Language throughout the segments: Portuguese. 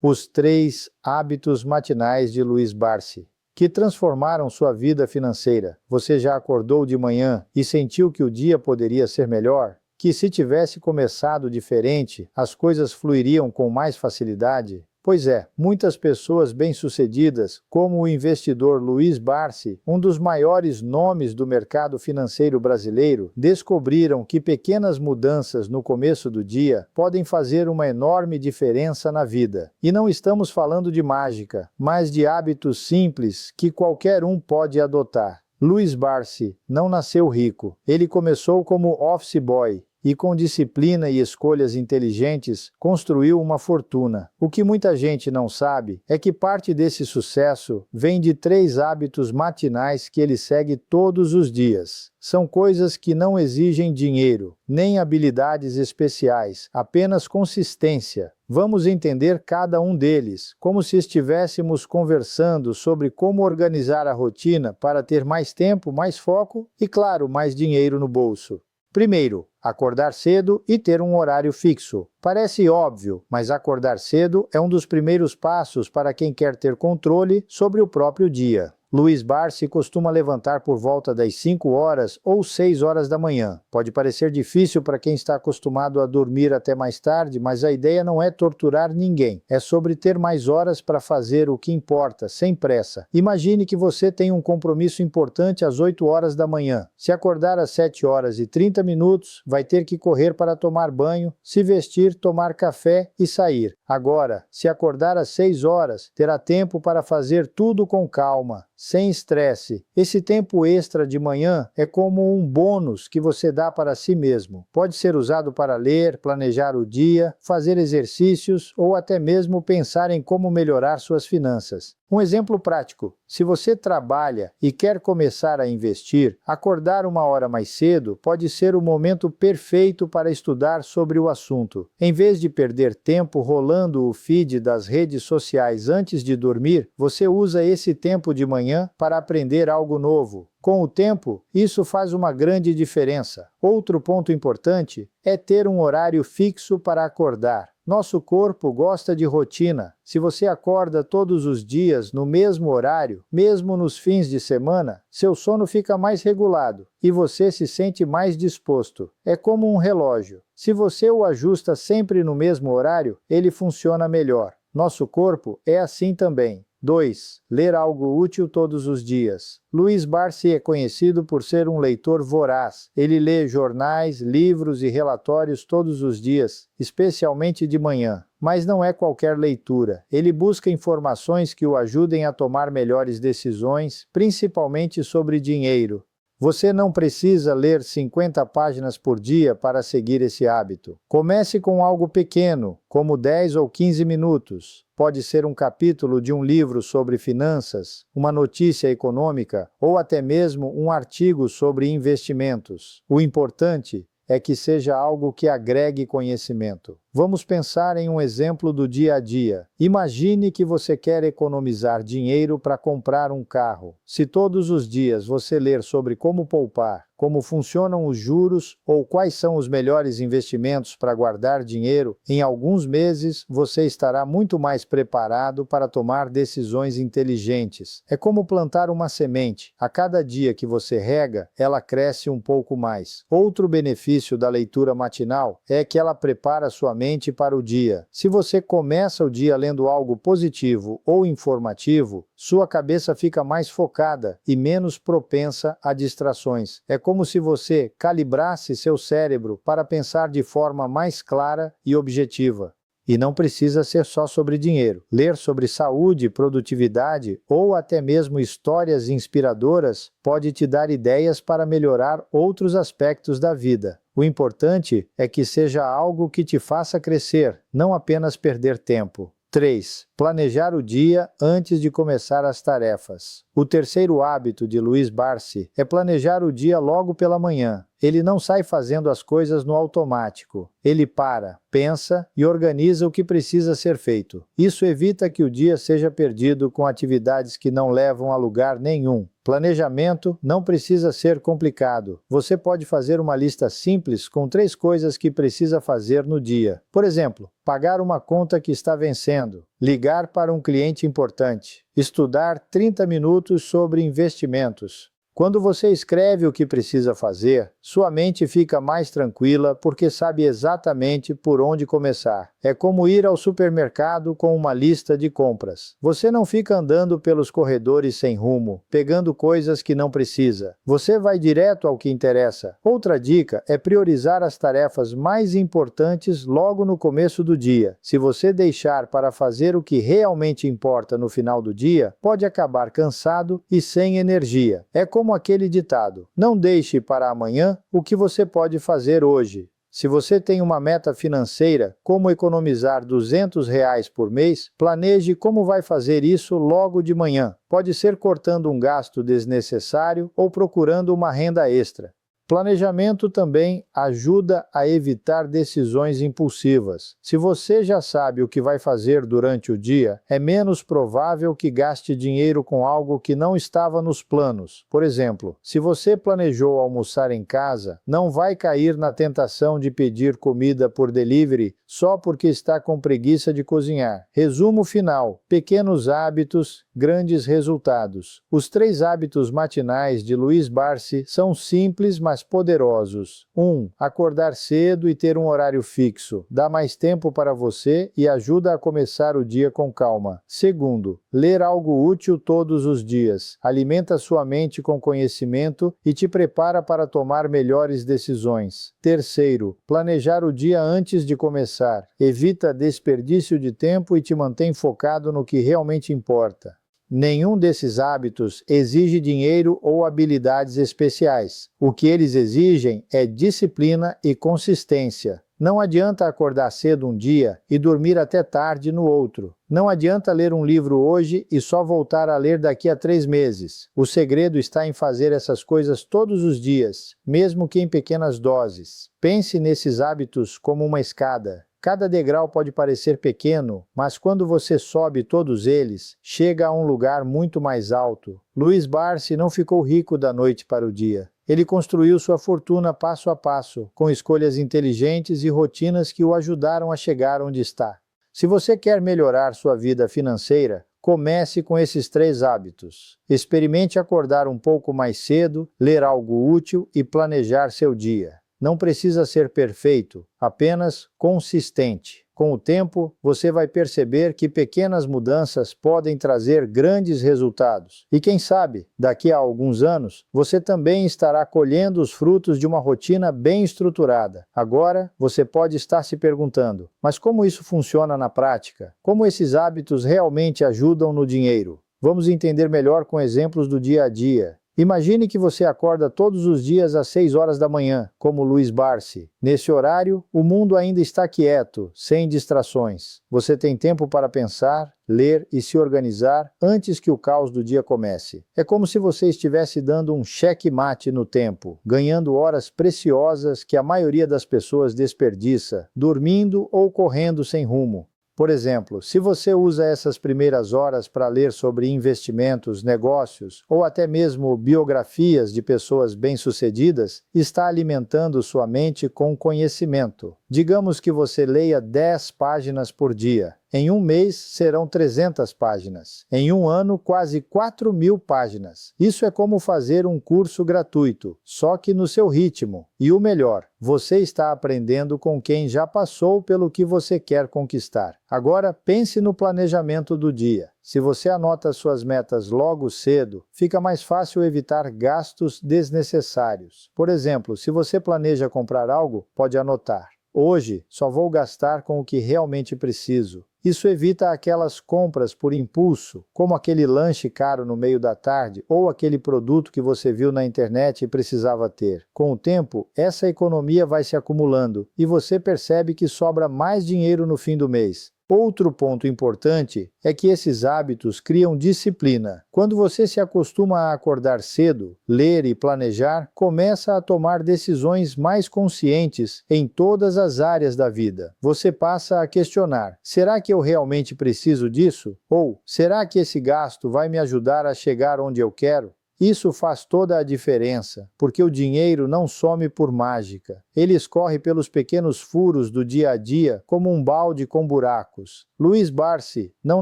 Os 3 hábitos matinais de Luiz Barsi, que transformaram sua vida financeira. Você já acordou de manhã e sentiu que o dia poderia ser melhor? Que se tivesse começado diferente, as coisas fluiriam com mais facilidade? Pois é, muitas pessoas bem-sucedidas, como o investidor Luiz Barsi, um dos maiores nomes do mercado financeiro brasileiro, descobriram que pequenas mudanças no começo do dia podem fazer uma enorme diferença na vida. E não estamos falando de mágica, mas de hábitos simples que qualquer um pode adotar. Luiz Barsi não nasceu rico. Ele começou como office boy e com disciplina e escolhas inteligentes, construiu uma fortuna. O que muita gente não sabe é que parte desse sucesso vem de 3 hábitos matinais que ele segue todos os dias. São coisas que não exigem dinheiro, nem habilidades especiais, apenas consistência. Vamos entender cada um deles, como se estivéssemos conversando sobre como organizar a rotina para ter mais tempo, mais foco e, claro, mais dinheiro no bolso. Primeiro, acordar cedo e ter um horário fixo. Parece óbvio, mas acordar cedo é um dos primeiros passos para quem quer ter controle sobre o próprio dia. Luiz Barsi costuma levantar por volta das 5 horas ou 6 horas da manhã. Pode parecer difícil para quem está acostumado a dormir até mais tarde, mas a ideia não é torturar ninguém. É sobre ter mais horas para fazer o que importa, sem pressa. Imagine que você tem um compromisso importante às 8 horas da manhã. Se acordar às 7 horas e 30 minutos, vai ter que correr para tomar banho, se vestir, tomar café e sair. Agora, se acordar às 6 horas, terá tempo para fazer tudo com calma, sem estresse. Esse tempo extra de manhã é como um bônus que você dá para si mesmo. Pode ser usado para ler, planejar o dia, fazer exercícios ou até mesmo pensar em como melhorar suas finanças. Um exemplo prático: se você trabalha e quer começar a investir, acordar 1 hora mais cedo pode ser o momento perfeito para estudar sobre o assunto. Em vez de perder tempo rolando o feed das redes sociais antes de dormir, você usa esse tempo de manhã para aprender algo novo. Com o tempo, isso faz uma grande diferença. Outro ponto importante é ter um horário fixo para acordar. Nosso corpo gosta de rotina. Se você acorda todos os dias no mesmo horário, mesmo nos fins de semana, seu sono fica mais regulado e você se sente mais disposto. É como um relógio. Se você o ajusta sempre no mesmo horário, ele funciona melhor. Nosso corpo é assim também. 2. Ler algo útil todos os dias. Luiz Barsi é conhecido por ser um leitor voraz. Ele lê jornais, livros e relatórios todos os dias, especialmente de manhã. Mas não é qualquer leitura. Ele busca informações que o ajudem a tomar melhores decisões, principalmente sobre dinheiro. Você não precisa ler 50 páginas por dia para seguir esse hábito. Comece com algo pequeno, como 10 ou 15 minutos. Pode ser um capítulo de um livro sobre finanças, uma notícia econômica ou até mesmo um artigo sobre investimentos. O importante é que seja algo que agregue conhecimento. Vamos pensar em um exemplo do dia a dia. Imagine que você quer economizar dinheiro para comprar um carro. Se todos os dias você ler sobre como poupar, como funcionam os juros ou quais são os melhores investimentos para guardar dinheiro, em alguns meses você estará muito mais preparado para tomar decisões inteligentes. É como plantar uma semente. A cada dia que você rega, ela cresce um pouco mais. Outro benefício da leitura matinal é que ela prepara sua mente para o dia. Se você começa o dia lendo algo positivo ou informativo, sua cabeça fica mais focada e menos propensa a distrações. É como se você calibrasse seu cérebro para pensar de forma mais clara e objetiva. E não precisa ser só sobre dinheiro. Ler sobre saúde, produtividade ou até mesmo histórias inspiradoras pode te dar ideias para melhorar outros aspectos da vida. O importante é que seja algo que te faça crescer, não apenas perder tempo. 3. Planejar o dia antes de começar as tarefas. O terceiro hábito de Luiz Barsi é planejar o dia logo pela manhã. Ele não sai fazendo as coisas no automático. Ele para, pensa e organiza o que precisa ser feito. Isso evita que o dia seja perdido com atividades que não levam a lugar nenhum. Planejamento não precisa ser complicado. Você pode fazer uma lista simples com 3 coisas que precisa fazer no dia. Por exemplo, pagar uma conta que está vencendo, ligar para um cliente importante, estudar 30 minutos sobre investimentos. Quando você escreve o que precisa fazer, sua mente fica mais tranquila porque sabe exatamente por onde começar. É como ir ao supermercado com uma lista de compras. Você não fica andando pelos corredores sem rumo, pegando coisas que não precisa. Você vai direto ao que interessa. Outra dica é priorizar as tarefas mais importantes logo no começo do dia. Se você deixar para fazer o que realmente importa no final do dia, pode acabar cansado e sem energia. É como aquele ditado: não deixe para amanhã o que você pode fazer hoje. Se você tem uma meta financeira, como economizar R$ 200 por mês, planeje como vai fazer isso logo de manhã. Pode ser cortando um gasto desnecessário ou procurando uma renda extra. Planejamento também ajuda a evitar decisões impulsivas. Se você já sabe o que vai fazer durante o dia, é menos provável que gaste dinheiro com algo que não estava nos planos. Por exemplo, se você planejou almoçar em casa, não vai cair na tentação de pedir comida por delivery só porque está com preguiça de cozinhar. Resumo final: pequenos hábitos, grandes resultados. Os 3 hábitos matinais de Luiz Barsi são simples, mas poderosos. 1. Acordar cedo e ter um horário fixo. Dá mais tempo para você e ajuda a começar o dia com calma. 2. Ler algo útil todos os dias. Alimenta sua mente com conhecimento e te prepara para tomar melhores decisões. 3. Planejar o dia antes de começar. Evita desperdício de tempo e te mantém focado no que realmente importa. Nenhum desses hábitos exige dinheiro ou habilidades especiais. O que eles exigem é disciplina e consistência. Não adianta acordar cedo um dia e dormir até tarde no outro. Não adianta ler um livro hoje e só voltar a ler daqui a 3 meses. O segredo está em fazer essas coisas todos os dias, mesmo que em pequenas doses. Pense nesses hábitos como uma escada. Cada degrau pode parecer pequeno, mas quando você sobe todos eles, chega a um lugar muito mais alto. Luiz Barsi não ficou rico da noite para o dia. Ele construiu sua fortuna passo a passo, com escolhas inteligentes e rotinas que o ajudaram a chegar onde está. Se você quer melhorar sua vida financeira, comece com esses 3 hábitos. Experimente acordar um pouco mais cedo, ler algo útil e planejar seu dia. Não precisa ser perfeito, apenas consistente. Com o tempo, você vai perceber que pequenas mudanças podem trazer grandes resultados. E quem sabe, daqui a alguns anos, você também estará colhendo os frutos de uma rotina bem estruturada. Agora, você pode estar se perguntando: mas como isso funciona na prática? Como esses hábitos realmente ajudam no dinheiro? Vamos entender melhor com exemplos do dia a dia. Imagine que você acorda todos os dias às 6 horas da manhã, como Luiz Barsi. Nesse horário, o mundo ainda está quieto, sem distrações. Você tem tempo para pensar, ler e se organizar antes que o caos do dia comece. É como se você estivesse dando um checkmate no tempo, ganhando horas preciosas que a maioria das pessoas desperdiça, dormindo ou correndo sem rumo. Por exemplo, se você usa essas primeiras horas para ler sobre investimentos, negócios ou até mesmo biografias de pessoas bem-sucedidas, está alimentando sua mente com conhecimento. Digamos que você leia 10 páginas por dia. Em um mês, serão 300 páginas. Em um ano, quase 4.000 páginas. Isso é como fazer um curso gratuito, só que no seu ritmo. E o melhor, você está aprendendo com quem já passou pelo que você quer conquistar. Agora, pense no planejamento do dia. Se você anota suas metas logo cedo, fica mais fácil evitar gastos desnecessários. Por exemplo, se você planeja comprar algo, pode anotar: hoje só vou gastar com o que realmente preciso. Isso evita aquelas compras por impulso, como aquele lanche caro no meio da tarde ou aquele produto que você viu na internet e precisava ter. Com o tempo, essa economia vai se acumulando e você percebe que sobra mais dinheiro no fim do mês. Outro ponto importante é que esses hábitos criam disciplina. Quando você se acostuma a acordar cedo, ler e planejar, começa a tomar decisões mais conscientes em todas as áreas da vida. Você passa a questionar: será que eu realmente preciso disso? Ou será que esse gasto vai me ajudar a chegar onde eu quero? Isso faz toda a diferença, porque o dinheiro não some por mágica. Ele escorre pelos pequenos furos do dia a dia como um balde com buracos. Luiz Barsi não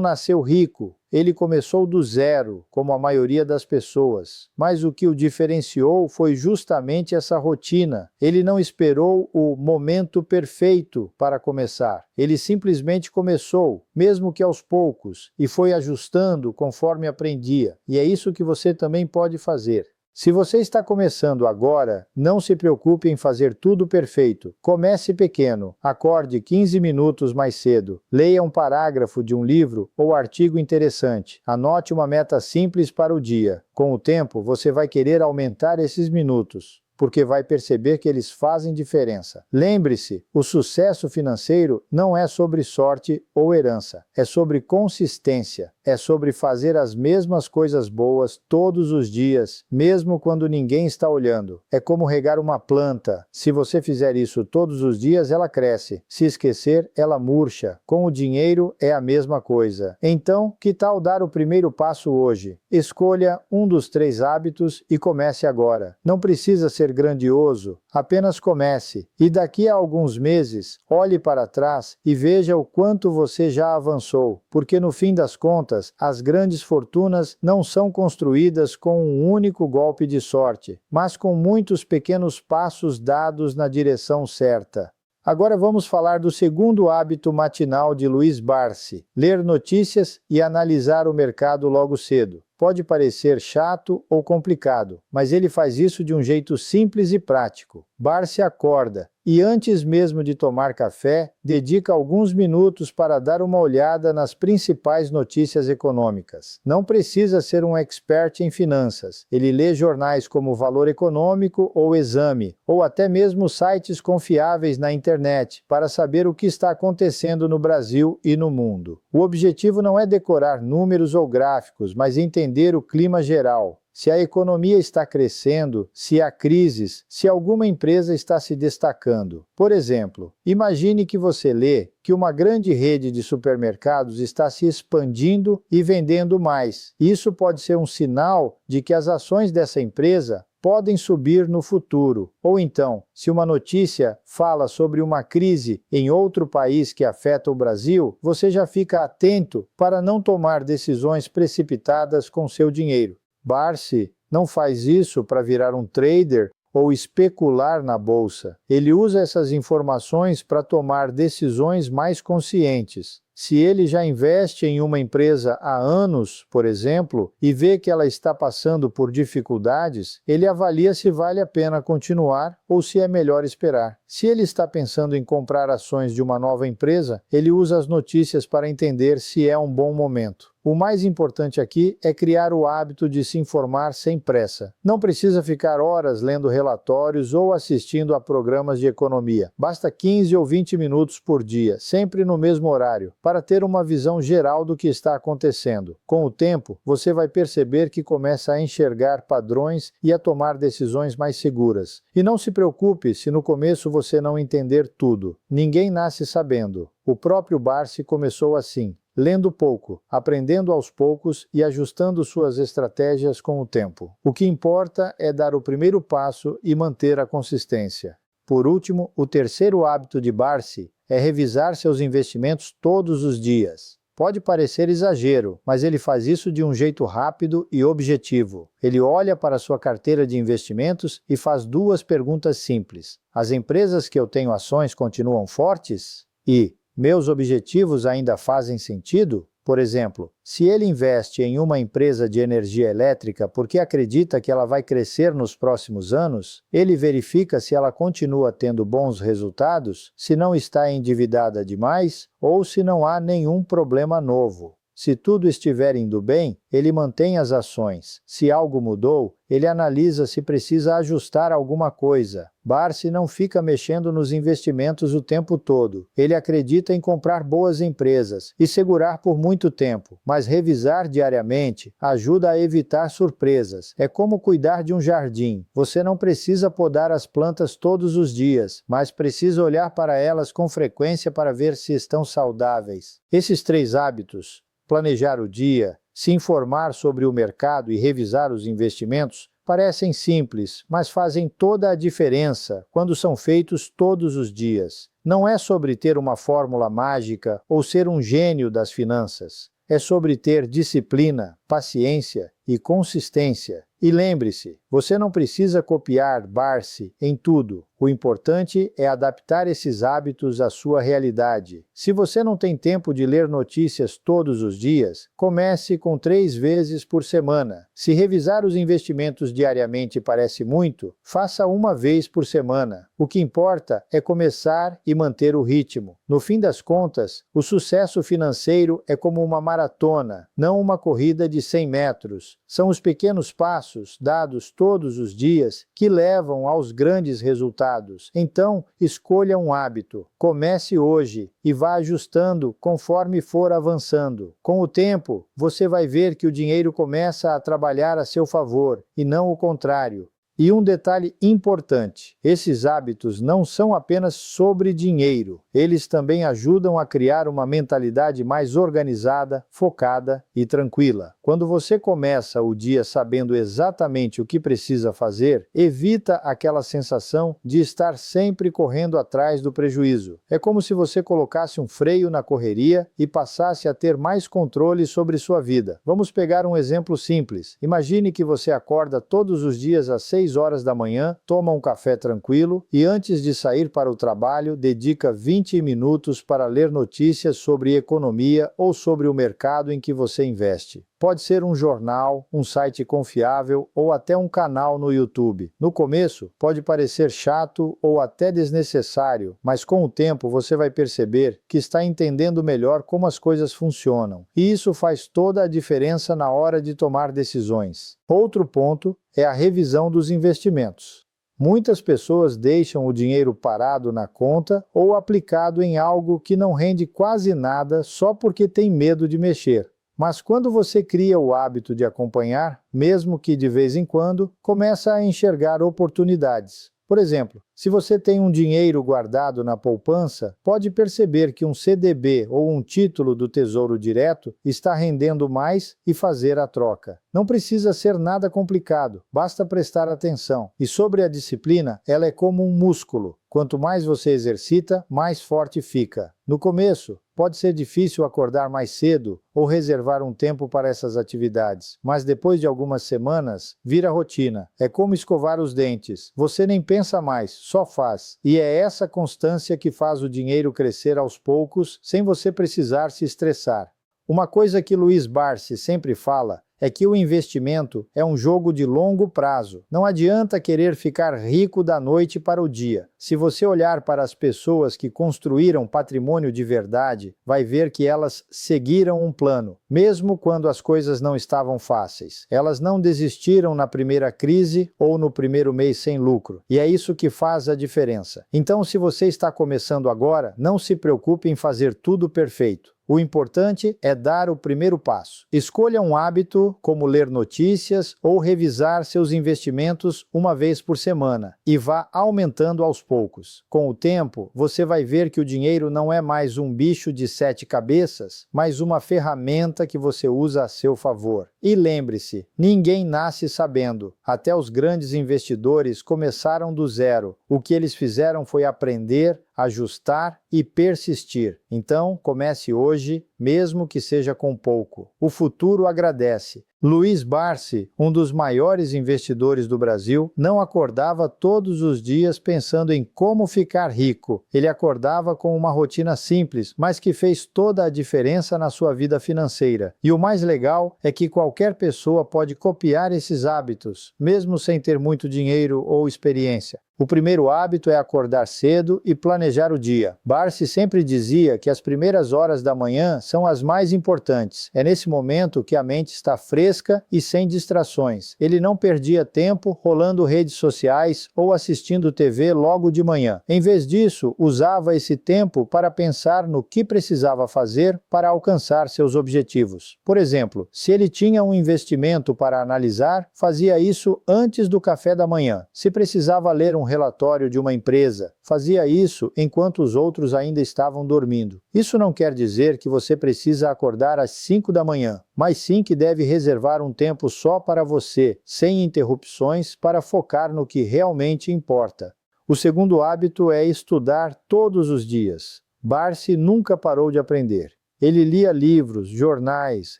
nasceu rico. Ele começou do zero, como a maioria das pessoas. Mas o que o diferenciou foi justamente essa rotina. Ele não esperou o momento perfeito para começar. Ele simplesmente começou, mesmo que aos poucos, e foi ajustando conforme aprendia. E é isso que você também pode fazer. Se você está começando agora, não se preocupe em fazer tudo perfeito. Comece pequeno, acorde 15 minutos mais cedo, leia um parágrafo de um livro ou artigo interessante, anote uma meta simples para o dia. Com o tempo, você vai querer aumentar esses minutos, porque vai perceber que eles fazem diferença. Lembre-se, o sucesso financeiro não é sobre sorte ou herança, é sobre consistência, é sobre fazer as mesmas coisas boas todos os dias, mesmo quando ninguém está olhando. É como regar uma planta. Se você fizer isso todos os dias, ela cresce. Se esquecer, ela murcha. Com o dinheiro é a mesma coisa. Então, que tal dar o primeiro passo hoje? Escolha um dos 3 hábitos e comece agora. Não precisa ser grandioso, apenas comece. E daqui a alguns meses, olhe para trás e veja o quanto você já avançou, porque no fim das contas, as grandes fortunas não são construídas com um único golpe de sorte, mas com muitos pequenos passos dados na direção certa. Agora vamos falar do segundo hábito matinal de Luiz Barsi: ler notícias e analisar o mercado logo cedo. Pode parecer chato ou complicado, mas ele faz isso de um jeito simples e prático. Barsi acorda e, antes mesmo de tomar café, dedica alguns minutos para dar uma olhada nas principais notícias econômicas. Não precisa ser um expert em finanças. Ele lê jornais como Valor Econômico ou Exame, ou até mesmo sites confiáveis na internet, para saber o que está acontecendo no Brasil e no mundo. O objetivo não é decorar números ou gráficos, mas entender o clima geral. Se a economia está crescendo, se há crises, se alguma empresa está se destacando. Por exemplo, imagine que você lê que uma grande rede de supermercados está se expandindo e vendendo mais. Isso pode ser um sinal de que as ações dessa empresa podem subir no futuro. Ou então, se uma notícia fala sobre uma crise em outro país que afeta o Brasil, você já fica atento para não tomar decisões precipitadas com seu dinheiro. Barsi não faz isso para virar um trader ou especular na bolsa. Ele usa essas informações para tomar decisões mais conscientes. Se ele já investe em uma empresa há anos, por exemplo, e vê que ela está passando por dificuldades, ele avalia se vale a pena continuar ou se é melhor esperar. Se ele está pensando em comprar ações de uma nova empresa, ele usa as notícias para entender se é um bom momento. O mais importante aqui é criar o hábito de se informar sem pressa. Não precisa ficar horas lendo relatórios ou assistindo a programas de economia. Basta 15 ou 20 minutos por dia, sempre no mesmo horário, para ter uma visão geral do que está acontecendo. Com o tempo, você vai perceber que começa a enxergar padrões e a tomar decisões mais seguras. E não se preocupe se no começo você não entender tudo. Ninguém nasce sabendo. O próprio Barsi começou assim, lendo pouco, aprendendo aos poucos e ajustando suas estratégias com o tempo. O que importa é dar o primeiro passo e manter a consistência. Por último, o terceiro hábito de Barsi é revisar seus investimentos todos os dias. Pode parecer exagero, mas ele faz isso de um jeito rápido e objetivo. Ele olha para sua carteira de investimentos e faz 2 perguntas simples. As empresas que eu tenho ações continuam fortes? E meus objetivos ainda fazem sentido? Por exemplo, se ele investe em uma empresa de energia elétrica porque acredita que ela vai crescer nos próximos anos, ele verifica se ela continua tendo bons resultados, se não está endividada demais ou se não há nenhum problema novo. Se tudo estiver indo bem, ele mantém as ações. Se algo mudou, ele analisa se precisa ajustar alguma coisa. Barsi não fica mexendo nos investimentos o tempo todo. Ele acredita em comprar boas empresas e segurar por muito tempo, mas revisar diariamente ajuda a evitar surpresas. É como cuidar de um jardim. Você não precisa podar as plantas todos os dias, mas precisa olhar para elas com frequência para ver se estão saudáveis. Esses 3 hábitos, planejar o dia, se informar sobre o mercado e revisar os investimentos, parecem simples, mas fazem toda a diferença quando são feitos todos os dias. Não é sobre ter uma fórmula mágica ou ser um gênio das finanças. É sobre ter disciplina, paciência e consistência. E lembre-se, você não precisa copiar Barsi em tudo. O importante é adaptar esses hábitos à sua realidade. Se você não tem tempo de ler notícias todos os dias, comece com 3 vezes por semana. Se revisar os investimentos diariamente parece muito, faça 1 vez por semana. O que importa é começar e manter o ritmo. No fim das contas, o sucesso financeiro é como uma maratona, não uma corrida de 100 metros. São os pequenos passos dados todos os dias que levam aos grandes resultados. Então, escolha um hábito. Comece hoje e vá ajustando conforme for avançando. Com o tempo, você vai ver que o dinheiro começa a trabalhar a seu favor e não o contrário. E um detalhe importante, esses hábitos não são apenas sobre dinheiro, eles também ajudam a criar uma mentalidade mais organizada, focada e tranquila. Quando você começa o dia sabendo exatamente o que precisa fazer, evita aquela sensação de estar sempre correndo atrás do prejuízo. É como se você colocasse um freio na correria e passasse a ter mais controle sobre sua vida. Vamos pegar um exemplo simples. Imagine que você acorda todos os dias às 6 horas da manhã, toma um café tranquilo e antes de sair para o trabalho, dedica 20 minutos para ler notícias sobre economia ou sobre o mercado em que você investe. Pode ser um jornal, um site confiável ou até um canal no YouTube. No começo, pode parecer chato ou até desnecessário, mas com o tempo você vai perceber que está entendendo melhor como as coisas funcionam. E isso faz toda a diferença na hora de tomar decisões. Outro ponto é a revisão dos investimentos. Muitas pessoas deixam o dinheiro parado na conta ou aplicado em algo que não rende quase nada só porque tem medo de mexer. Mas quando você cria o hábito de acompanhar, mesmo que de vez em quando, começa a enxergar oportunidades. Por exemplo, se você tem um dinheiro guardado na poupança, pode perceber que um CDB ou um título do Tesouro Direto está rendendo mais e fazer a troca. Não precisa ser nada complicado, basta prestar atenção. E sobre a disciplina, ela é como um músculo. Quanto mais você exercita, mais forte fica. No começo, pode ser difícil acordar mais cedo ou reservar um tempo para essas atividades, mas depois de algumas semanas, vira rotina. É como escovar os dentes. Você nem pensa mais, só faz. E é essa constância que faz o dinheiro crescer aos poucos, sem você precisar se estressar. Uma coisa que Luiz Barsi sempre fala é que o investimento é um jogo de longo prazo. Não adianta querer ficar rico da noite para o dia. Se você olhar para as pessoas que construíram patrimônio de verdade, vai ver que elas seguiram um plano, mesmo quando as coisas não estavam fáceis. Elas não desistiram na primeira crise ou no primeiro mês sem lucro. E é isso que faz a diferença. Então, se você está começando agora, não se preocupe em fazer tudo perfeito. O importante é dar o primeiro passo. Escolha um hábito, como ler notícias ou revisar seus investimentos 1 vez por semana, e vá aumentando aos poucos. Com o tempo, você vai ver que o dinheiro não é mais um bicho de 7 cabeças, mas uma ferramenta que você usa a seu favor. E lembre-se, ninguém nasce sabendo. Até os grandes investidores começaram do zero. O que eles fizeram foi aprender, ajustar e persistir. Então, comece hoje, mesmo que seja com pouco. O futuro agradece. Luiz Barsi, um dos maiores investidores do Brasil, não acordava todos os dias pensando em como ficar rico. Ele acordava com uma rotina simples, mas que fez toda a diferença na sua vida financeira. E o mais legal é que qualquer pessoa pode copiar esses hábitos, mesmo sem ter muito dinheiro ou experiência. O primeiro hábito é acordar cedo e planejar o dia. Barsi sempre dizia que as primeiras horas da manhã são as mais importantes. É nesse momento que a mente está fresca e sem distrações. Ele não perdia tempo rolando redes sociais ou assistindo TV logo de manhã. Em vez disso, usava esse tempo para pensar no que precisava fazer para alcançar seus objetivos. Por exemplo, se ele tinha um investimento para analisar, fazia isso antes do café da manhã. Se precisava ler um relatório de uma empresa, fazia isso enquanto os outros ainda estavam dormindo. Isso não quer dizer que você precisa acordar às 5 da manhã, mas sim que deve reservar um tempo só para você, sem interrupções, para focar no que realmente importa. O segundo hábito é estudar todos os dias. Barsi nunca parou de aprender. Ele lia livros, jornais,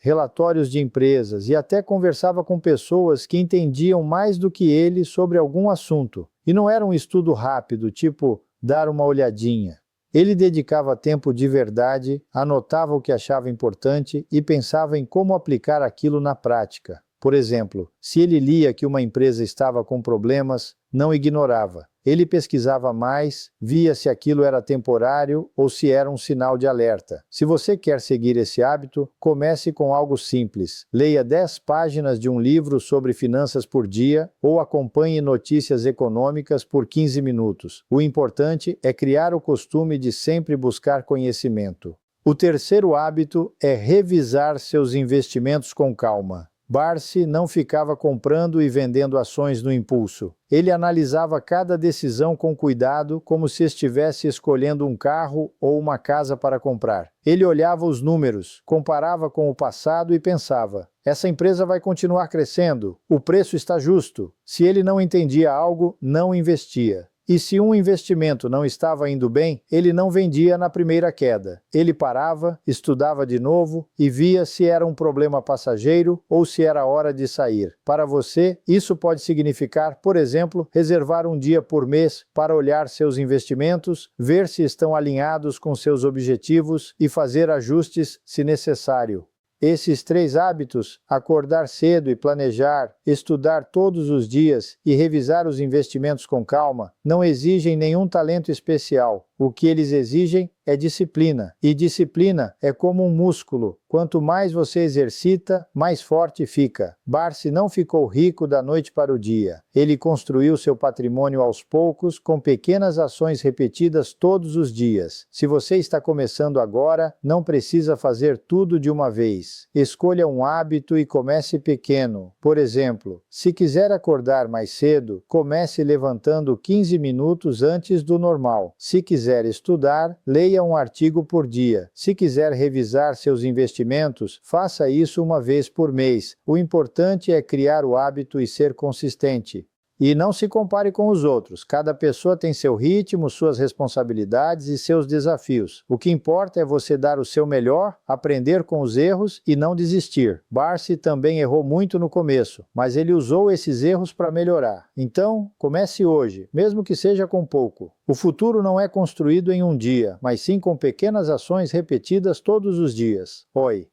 relatórios de empresas e até conversava com pessoas que entendiam mais do que ele sobre algum assunto. E não era um estudo rápido, tipo dar uma olhadinha. Ele dedicava tempo de verdade, anotava o que achava importante e pensava em como aplicar aquilo na prática. Por exemplo, se ele lia que uma empresa estava com problemas, não ignorava. Ele pesquisava mais, via se aquilo era temporário ou se era um sinal de alerta. Se você quer seguir esse hábito, comece com algo simples. Leia 10 páginas de um livro sobre finanças por dia ou acompanhe notícias econômicas por 15 minutos. O importante é criar o costume de sempre buscar conhecimento. O terceiro hábito é revisar seus investimentos com calma. Barsi não ficava comprando e vendendo ações no impulso. Ele analisava cada decisão com cuidado, como se estivesse escolhendo um carro ou uma casa para comprar. Ele olhava os números, comparava com o passado e pensava: essa empresa vai continuar crescendo, o preço está justo. Se ele não entendia algo, não investia. E se um investimento não estava indo bem, ele não vendia na primeira queda. Ele parava, estudava de novo e via se era um problema passageiro ou se era hora de sair. Para você, isso pode significar, por exemplo, reservar um dia por mês para olhar seus investimentos, ver se estão alinhados com seus objetivos e fazer ajustes se necessário. Esses 3 hábitos, acordar cedo e planejar, estudar todos os dias e revisar os investimentos com calma, não exigem nenhum talento especial. O que eles exigem é disciplina. E disciplina é como um músculo. Quanto mais você exercita, mais forte fica. Barsi não ficou rico da noite para o dia. Ele construiu seu patrimônio aos poucos, com pequenas ações repetidas todos os dias. Se você está começando agora, não precisa fazer tudo de uma vez. Escolha um hábito e comece pequeno. Por exemplo, se quiser acordar mais cedo, comece levantando 15 minutos antes do normal. Se quiser estudar, leia um artigo por dia. Se quiser revisar seus investimentos, faça isso uma vez por mês. O importante é criar o hábito e ser consistente. E não se compare com os outros. Cada pessoa tem seu ritmo, suas responsabilidades e seus desafios. O que importa é você dar o seu melhor, aprender com os erros e não desistir. Barsi também errou muito no começo, mas ele usou esses erros para melhorar. Então, comece hoje, mesmo que seja com pouco. O futuro não é construído em um dia, mas sim com pequenas ações repetidas todos os dias. Oi!